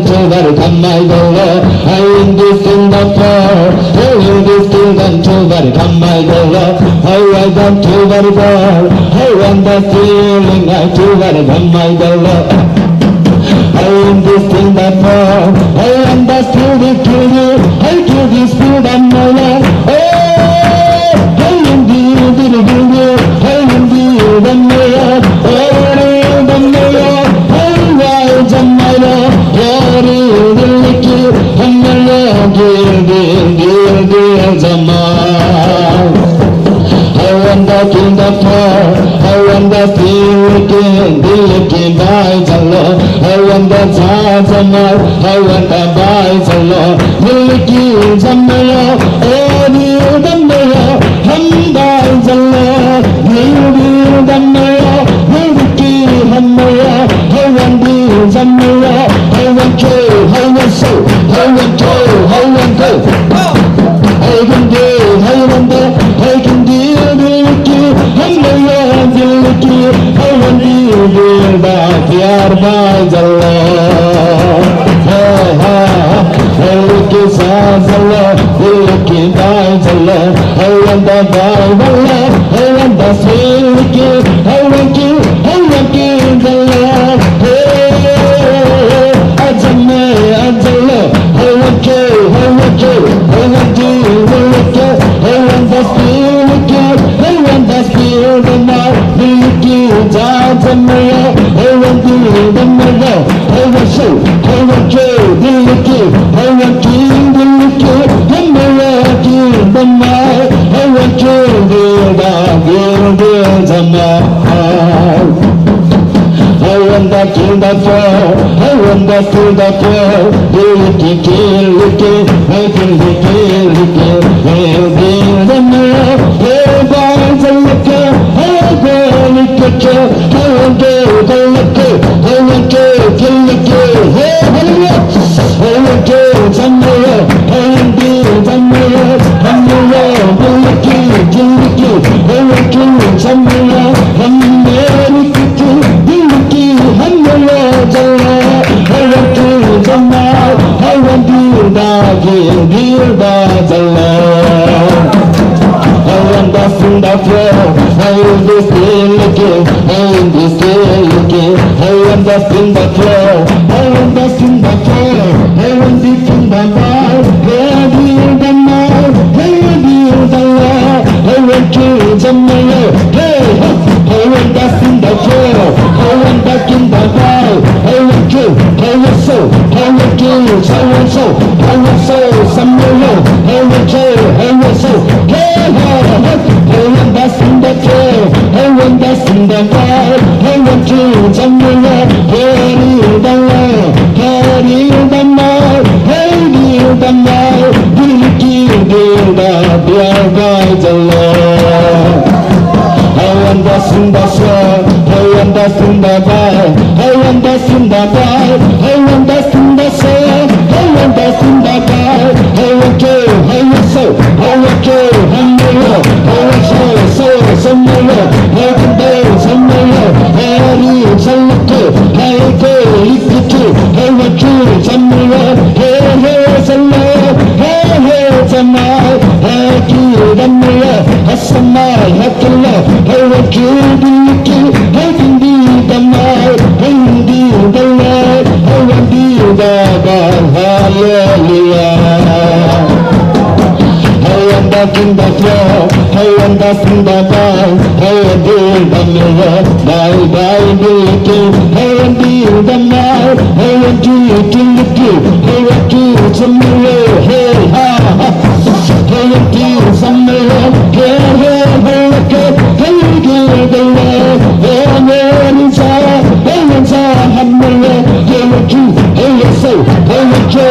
Children come my door, in this in the floor, in this children come my door, I want to the door, I want the feeling I to come my door. I in this in the floor, I understood it to you, I to this food and my love. Oh, I in the you, I in the mayor, oh, the mayor, I rise on my love. I wonder to the floor, I wonder feeling, by the law. I wonder Zazama, I wonder by the law. Milky Zamaya, oh, you the mayor, hum by the law. You the mayor, Milky Hamaya, I wonder Zamaya, I want you, I want so, I want you, I want you. I can do, I wonder, I can do, I want you, back here by the law. I look inside the law, looking by the law. I want the Bible, I want the Spirit, I want you, the law. To the floor, I wonder to the floor, little, I can be little, we'll be the mirror, we'll buy the liquor, I'll go literature, I will go the liquor, I will go the liquor, I will go somewhere, I will be somewhere, somewhere, the liquor, I will go somewhere, Dear by the Lord, I want the floor, I will be still looking, I will be still looking, I want the floor, I want the floor, I want the bar, where do you the mouth, where do you the law, I want to the mayor, hey, I want the floor, I want the bar, I want to, I want so, I want to, so and so, I want so, somewhere, I want to, I want so, hey, I want that's in the floor, I want that's in the bar, I want to, somewhere, carry the law, carry the mouth, carry the mouth, dear by the Lord. I want that's in the floor, I want that's in the bar, I want that's in the bar, I want that's in the floor, I want that's in the bar, I want to, I want so, I want to, somewhere, I want so, somewhere, I can go somewhere, I want somewhere, I go, I want to, somewhere, somewhere, somewhere, I do the mirror, I smile, I can love, I want to be, I can be the night, I can be the light, I want to be the God, hallelujah. I am back in the floor, I am back in the bar, I am in the mirror, bye, beauty, I am in the night, I want to look you, I want to somewhere, hey, ha, I want to somewhere, hey, look at, hey, give the love, hey, inside, I'm hey, want you, hey, so, I want you,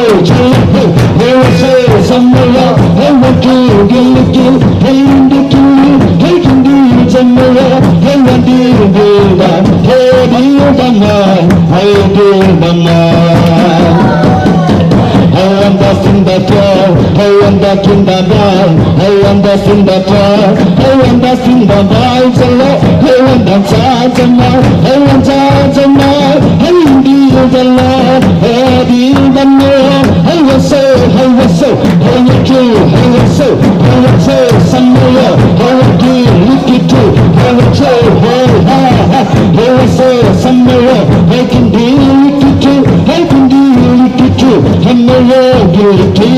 hey, say, somewhere, I want to get you, hey, I can do somewhere, I want to do that, hey, do the man, I do the man. I want us in the floor, wonder in the boy, I wonder in the boy, I wonder in the boy, I wonder charge and I wonder the Lord, I indeed the Lord, I did the Lord, I was so, I was true, I was so, somewhere, I was true, look at you, I was so, I was so, somewhere, I can do it to, I can do it to, and the Lord, you do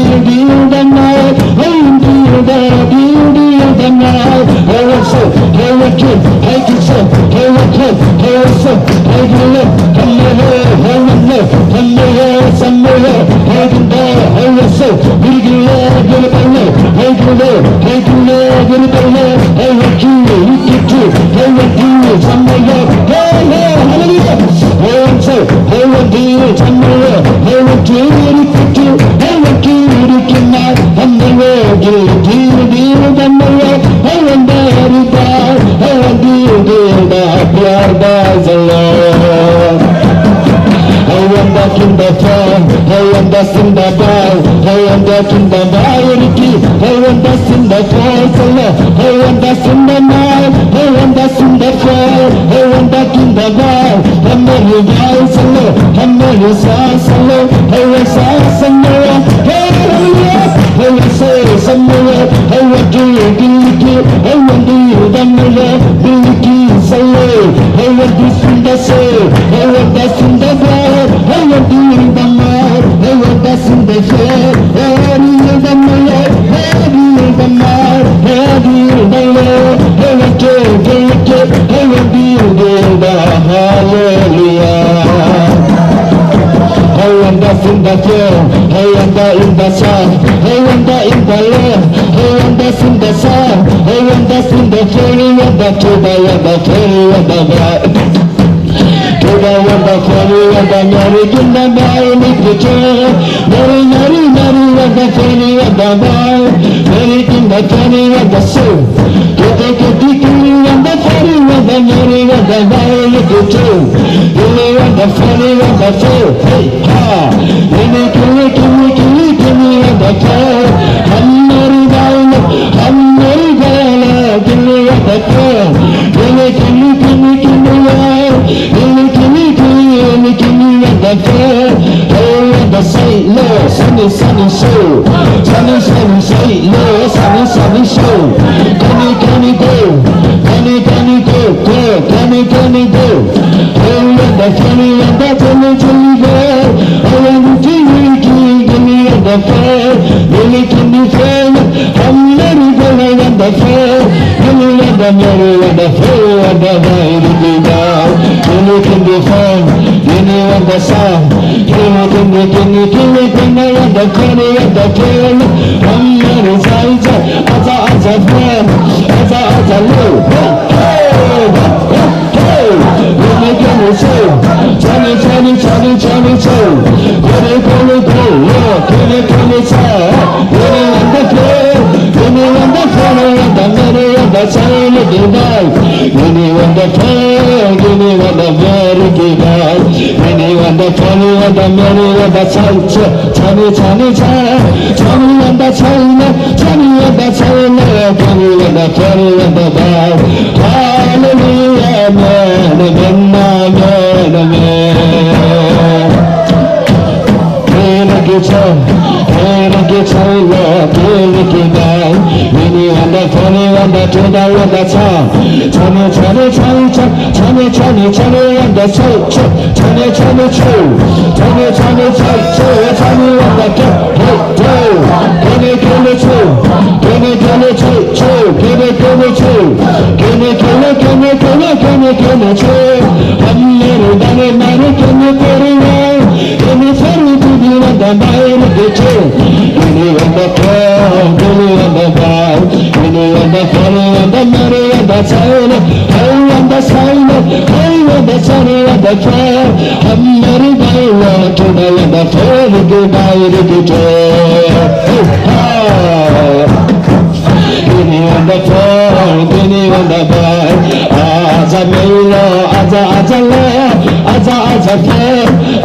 the night, I do the night, I was so, I was true, I can so, I was so, I can live, and the Lord, I will live, and the Lord, somewhere, I can die, I was so, we can live, get it away, I can live, get it away, I will do it, I will do it, somewhere, hey, hallelujah, I will so, I will do it, somewhere, I will do it, I will do it tonight, and the Lord, do it, and the Lord, I will die, I will do it, pure by the Lord. I am back in the fall, I am back in the ball, I am back in the variety, I am back in the fall, I am back in the night, I am back in the fall, I am back in the ball, I'm a revice, I'm a resource, I was somewhere, I will say somewhere, I will do it, I will do the mirror, do it, so I will do the soul, I will dance in the ball, I will do the mud, I will dance in the fair, I will do the mud, I will do the mud, I will do the Lord, I will do I will do the hallelujah. I wonder in the floor, I wonder in the sun, I wonder in the Lord, I wonder in the sun, I wonder in the fairy of the fairy of the fairy of the bride. To the fairy of the marriage in the bride, Mary of the fairy of the bride, married in the fairy of the soul. To the fairy of the fairy of the Mary of the bride, the two. You are the fairy of the soul. Hey, ha! Give me of the soul. I'm very down, give me of the soul. Give me of the soul. Oh, the Saint Lord, sunny soul. Sunny Saint Lord, sunny soul. Can you go? Oh, the funny and the funny to go. Oh, give me of the fair. Really can be fair. I'm very good at the fair. Give me of the merry and the fair and the mighty now. Really can be fair. Give me of the sun. Give me of the funny and the fair. I'm very size. As a friend. As a low.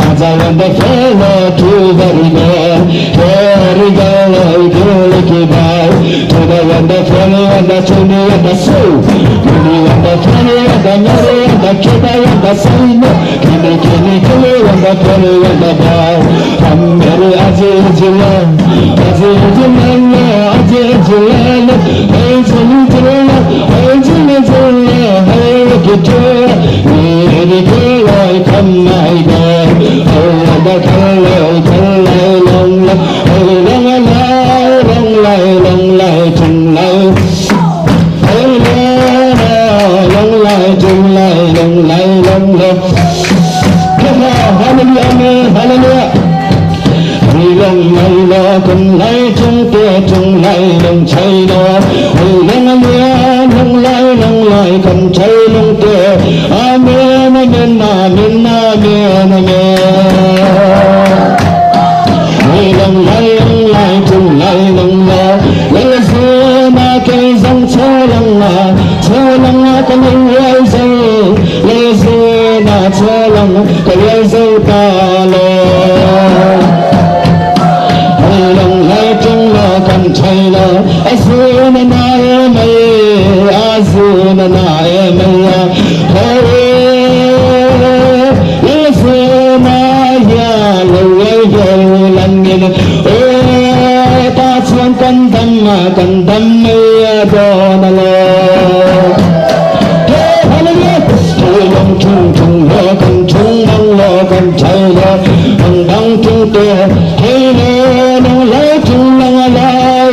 As I went the fellow to the river, the soul. Kili and the Kili and the Mary and the Kita and the Saino. Kili and the Kili and the Bar. Amere Ajijila, Ajijila, Ajijila, Ajijila, Ajijila, Ajijila, Ajijila, come my God. Oh, the color, long, cùng lấy chung tia chung lấy đồng cháy đó lông lại cùng cháy lông tia amen amen amen amen amen lông lại chung lấy lông la lấy xưa mà cây rong chơi lông la con những lấy dâu lấy xưa mà chơi lông cái lấy dâu ta lo long lai chung la kan chai la asu na em asu na em hore asu na ya lo lan ngin ta chuan kan dam ya do na lo long chung lo kan chai la bang chung te hey lấy chung lăng lai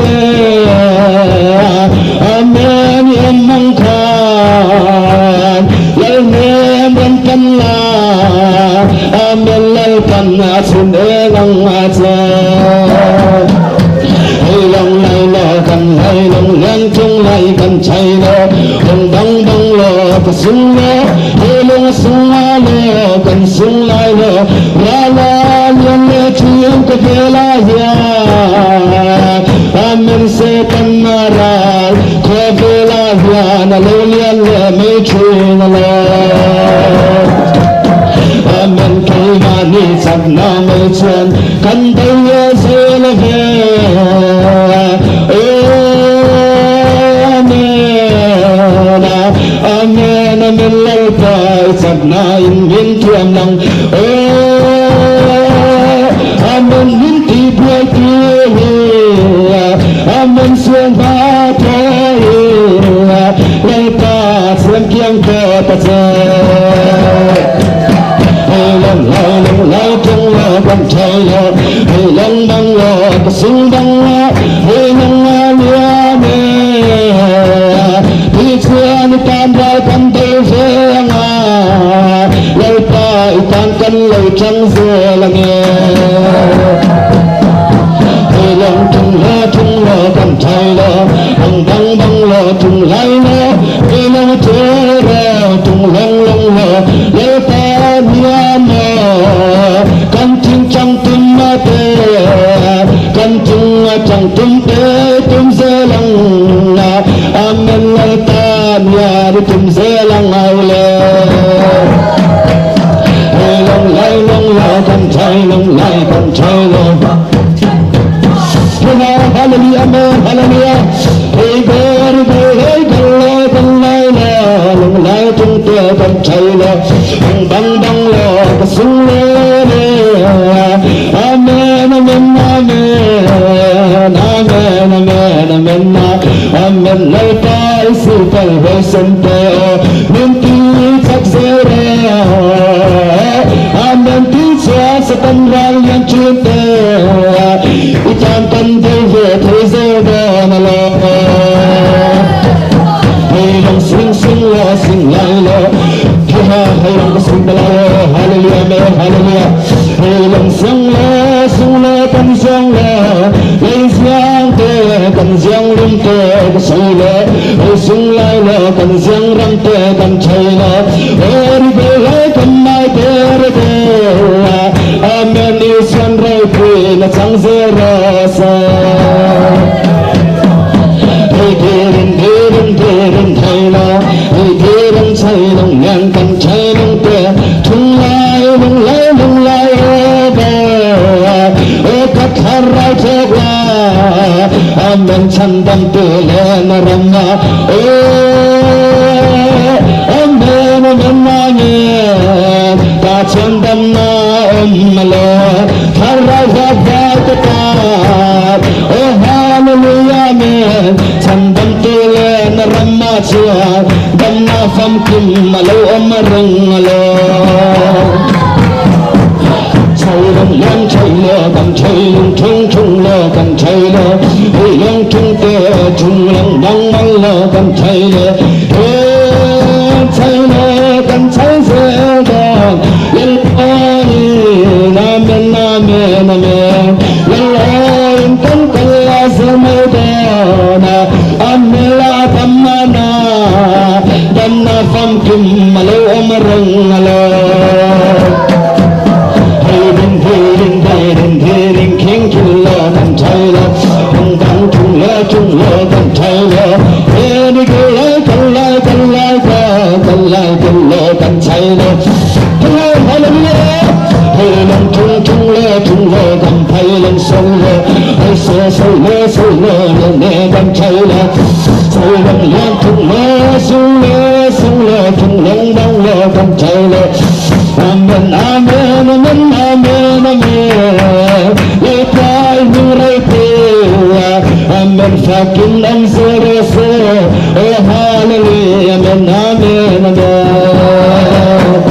amen em mong khan lấy niềm bên tâm là amen lấy tâm xin để lòng cha lòng này lo cần hay lòng ngang chung lại cần chạy lo lòng băng lo có sung lo lòng sung lo cần sung lại lo la liên lệ chiếu cái về la ya amen se tan mara cái về la ya na lo liên lệ mấy chuyện lo amen cái mà ni sắp na mấy chuyện cần tay se la về amen amen lai pai sắp na in viên thiam năng amen in ti bia ti amen xuân ba thế lai ta xuân kiang cơ ta lai chung lo con trai lo lăng băng lo ta sung băng lo lăng lia me thì xuân tan ra tan tây về lai ta tan căn lai trăng về là nghe lòng chung lo con trai lo băng lo chung lai lo vì nó chơi ra chung long lo lai ta nia mơ căn chung trong tim ma tê căn chung trong tim tê tim dê lăng amen lai ta nia đi tim dê lăng ao le long lo con trai lo hallelujah amen hallelujah hey God con lai chung tia con trai lo băng lo có sung le amen amen amen lai ta sự phải về sân te nên tin chắc sẽ re amen tin sẽ tan rang yang chuyên te itan tan về thế giới đó mà lo hay lòng sing lại lo hay lòng sing la hallelujah amen hallelujah hay lòng sing la tan sing la lấy giang te tan giang lum te cái sầu la hay sing lại lo tan giang ram te tan chay la ori be lai tan mai te amen is one right na sang zero sa Hãy thay lo hãy đừng say lòng ngang cần cháy lòng tè chung lai về các thar ra chớp la amen chandam tule narama amen amen ta chandam na amle haraja bhakta oh hallelujah amen chandam tule narama chia damna fam kim malo amarang malo chạy lông chạy lơ cầm chạy lông chung lơ cầm chạy lơ hey lông chung tê chung lông băng băng lơ cầm chạy lơ chạy lơ cầm chạy lơ lên ơi nam bên lên ơi con la sơ mê đê na amela tamana damna fam kim malo amarang alo King Killer and Taylor, and down to love and Taylor. Any girl like and Taylor. Hallelujah. Hey, long tung love and Taylor solo. I say so love and Taylor. Taylor long tung love and Taylor. Amen, amen, amen, amen, amen. Lepai murai tua, amen. Fakin ang serese, oh hallelujah, amen, amen, amen.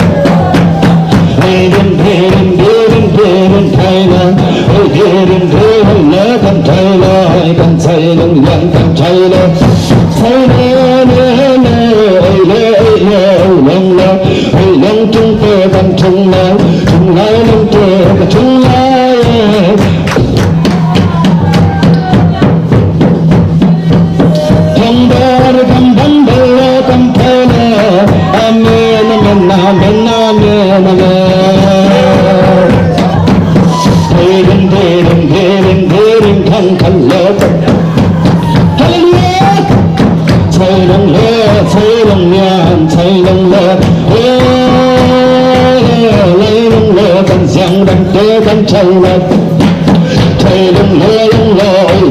Hayden, Taylor, oh Hayden, love and Taylor, I can Taylor, young can Taylor, long chung tê cầm chung lái long tê cầm chung lái cầm bê cầm bắn bê cầm thê lê amen amen amen amen amen thê đình khăn lê hallelujah thê long lê thê long lêกันเสียงดังเตะกันใจเลยใจลงเลย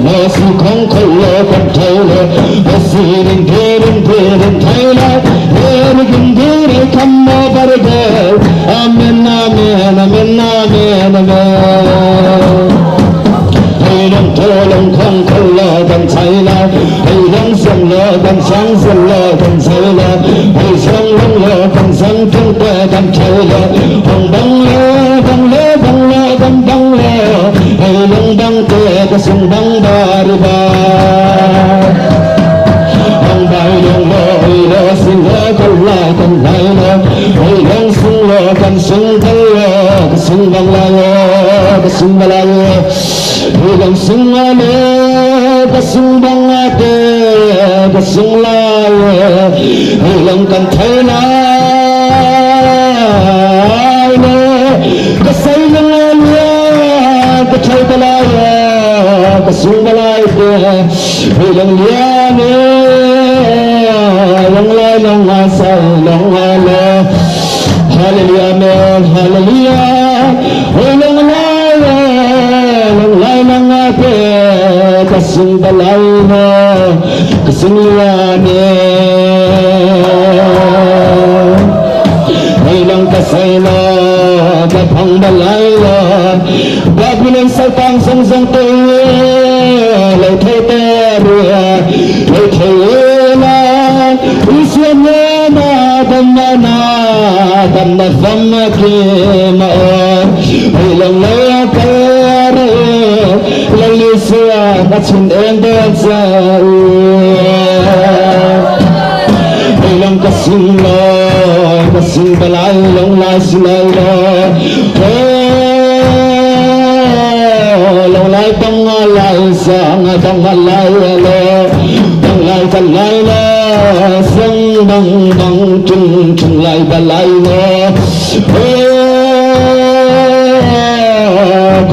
เมื่อสิ่งของคนเลยกันใจเลยเมื่อสิ่งเดินไทยเลยเมื่อกินดีได้คำมาบริเวณอาเมนอาเมนอาเมนอาเมนอาเมนให้ลงของคนเลยกันใจเลยให้ลงเสียงเลยกันเสียงเลยกันใจเลยให้เสียงลงเลยกันเสียงถึงเตะกันใจเลยห้องบังเลยbăng lê hay lông băng tê cái sông băng bari ba băng bay lông lê xin lê con lại lê hay lông sung lê con sung băng lê cái sung băng lê cái sung băng lê hay lông sung lê cái sung băng tê cái sung lê hay lông con thấy lê cái say lông cái chơi cái lai cái sung cái lai vì lòng nhớ lòng lai say lòng lai hallelujah amen hallelujah lòng lai cái sung cái lai cái sung lòng cái say cái phong bờ lai bác lên sao tăng sông tê lời thề tê rùa lời thề na xuyên na đâm na phong kia mà hay lòng lấy cái lấy xưa bắt chân em đơn giản hay lòng cái xin bà lại lòng lại xin lại lòng lại tông lại sang tông lại lê tông lại cần lại lê sông băng chung lại bà lại lê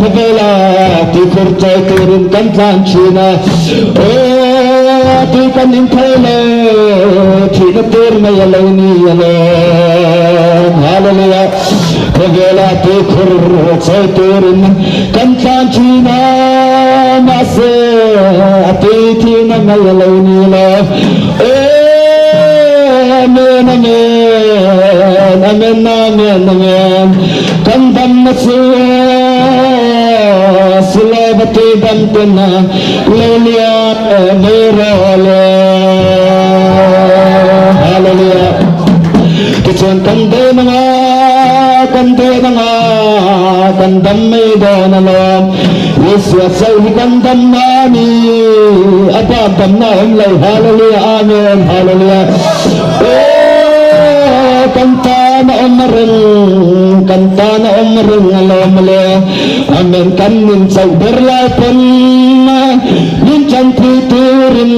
khô bê la tí khur chạy tí rin cánh phan china tí cánh in thay lê thì nó tê mây lê ni lê hallelujah Vela te khur chai turin kan chan china ma se ati thi na ngai lo ni lo amen amen amen amen amen kan dam na se silabati dam tena lelia merole hallelujah kichon kan de na kan dam mai do na lo yesu sai kan dam na ni apa dam na em lai hallelujah amen hallelujah kanta na omreng alom le amen kan nin sau berlai pen nin chan turin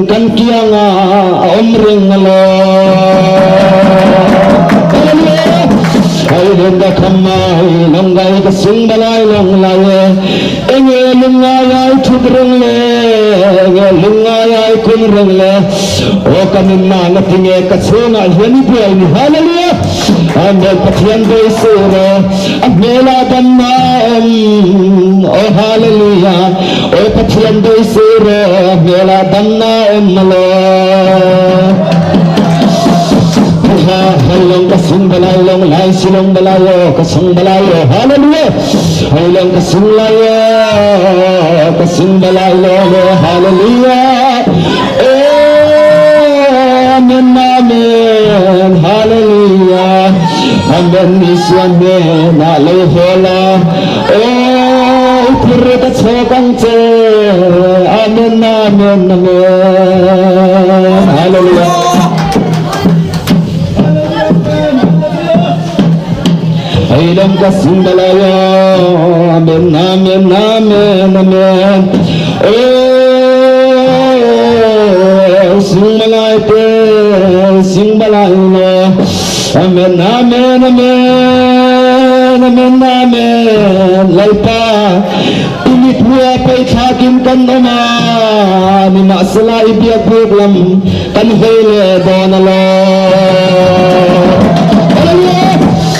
kan kianga omreng alo ai lenga khamai longai ka sing balai long lai enge lungai ai thugreng le lungai ai kun reng le o kanin na natinge ka chunga hiani pai ni hallelujah amen pathian dei sura amela danna oh hallelujah o pathian dei sura amela danna lo Hailong kasing balay long lai silong balayo kasing balayo hallelujah hailong kasing layo kasing balayo hallelujah amen amen hallelujah amen isyamen alohola purita chokang che amen amen amen hallelujah Ailam kasing balayo amen amen amen amen sing balay pe sing balayo amen amen amen amen amen laipa init mua pay thakin kan nama ni masala ibiyak buklam kan hele donalo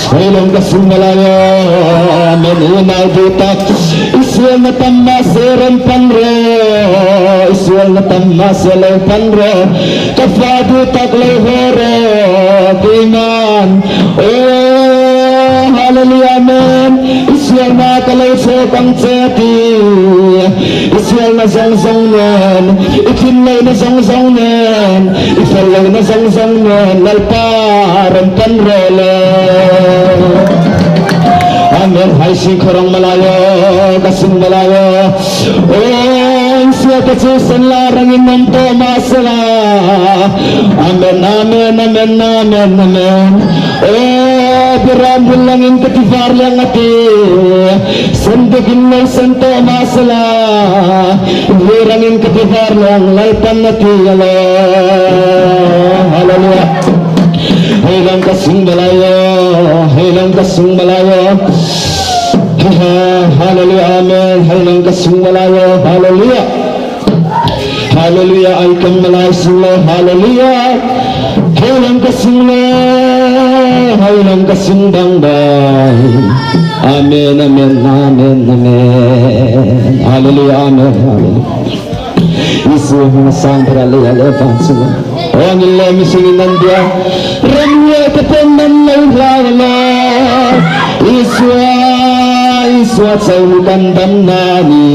Hailong kasing balayo amen unay butak Israel na tamasiran panro Israel na tamasiran panro kafadutak lehoro kiman oh hallelujah amen Israel na kalay sokang seti Israel na zong nen itinlay na zong nen ifalay na zong nen lalparan panrole amen hai sikhorong malayo kasing malayo siya kasusan larangin ng tomasala amen amen amen amen amen birambul langin katifar yang ati sendukin lay santo masala birangin katifar yang laitan ati hallelujah Hailang kasing balayo hallelujah amen hailang kasing balayo hallelujah hallelujah ay kang malay sila hallelujah hailang kasing bangbay amen amen amen amen hallelujah amen hallelujah isu sang hallelujah levansulah on Allah misinginan dia ramya keteman laulala iswa saukan damnani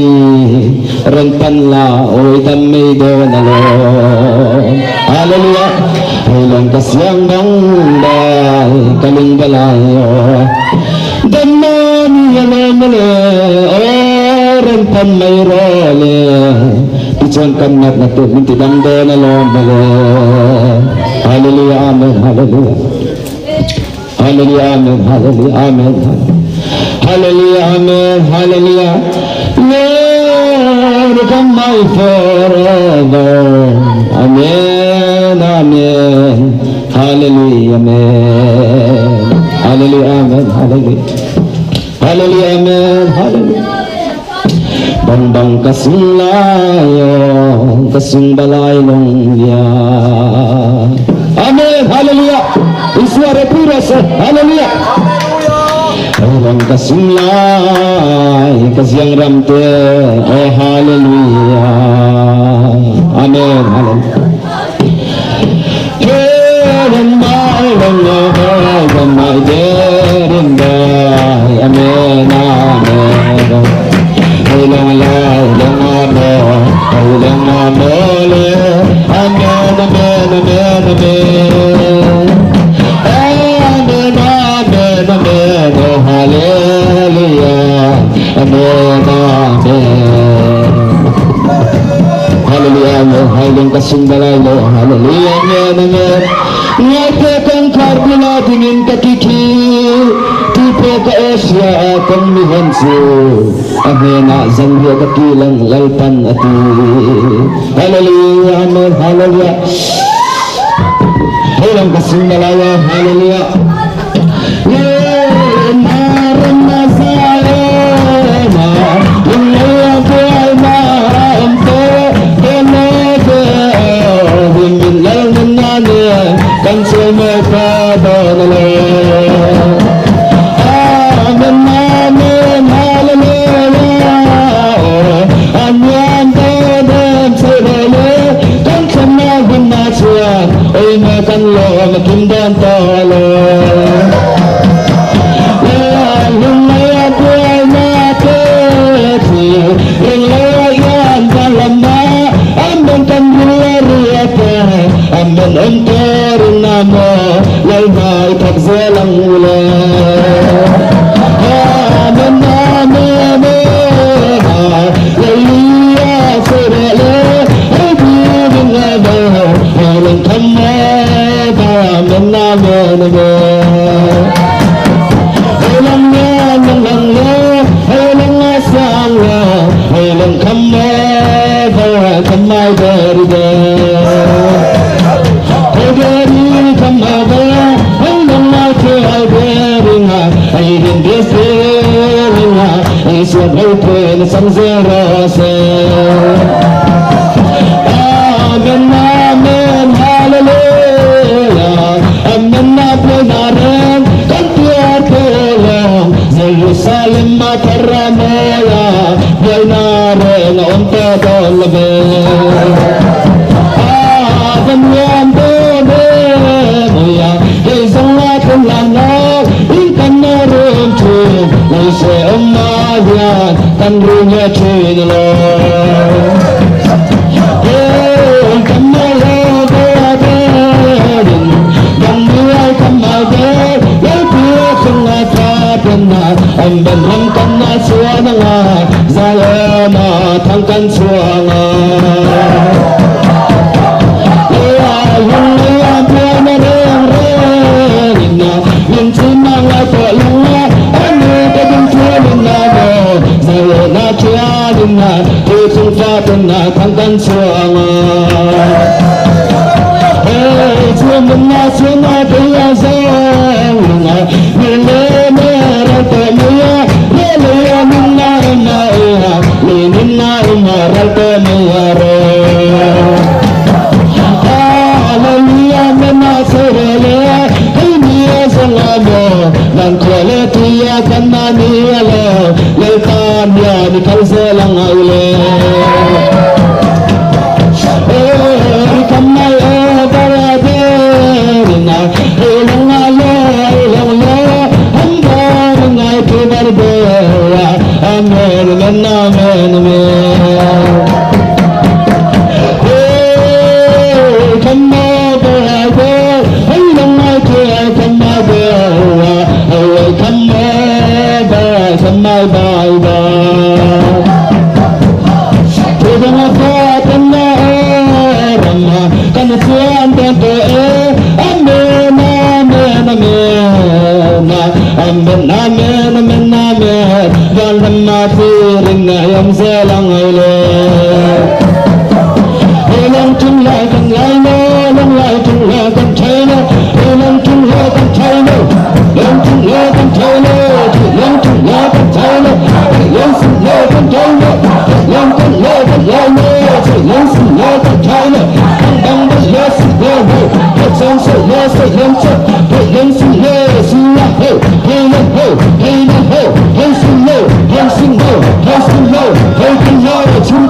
rentan la oi damai donalo haleluya hailang kasyang bangbay kaling balayo damnani yalamale rentan may role Ijon kanat na to minti damdo na lombale hallelujah amen hallelujah hallelujah amen hallelujah amen hallelujah amen hallelujah Lord come my forever amen amen hallelujah amen hallelujah amen hallelujah hallelujah amen hallelujah Bang kasing layo kasing balay nung dia amen hallelujah iswara pura sa hallelujah Orang kasimlay kasyang ramte oh hallelujah amen hallelujah my dear and amen amen Hallelujah, kasundalalo, hallelujah, amen, amen. Ngayakang karbula dingin kakiki, tipo ka Asia akong mihansu, amena zangya kakilang lalpan ati. Hallelujah, amen, hallelujah. Hallelujah, kasundalalo, hallelujah. Hey, Hey,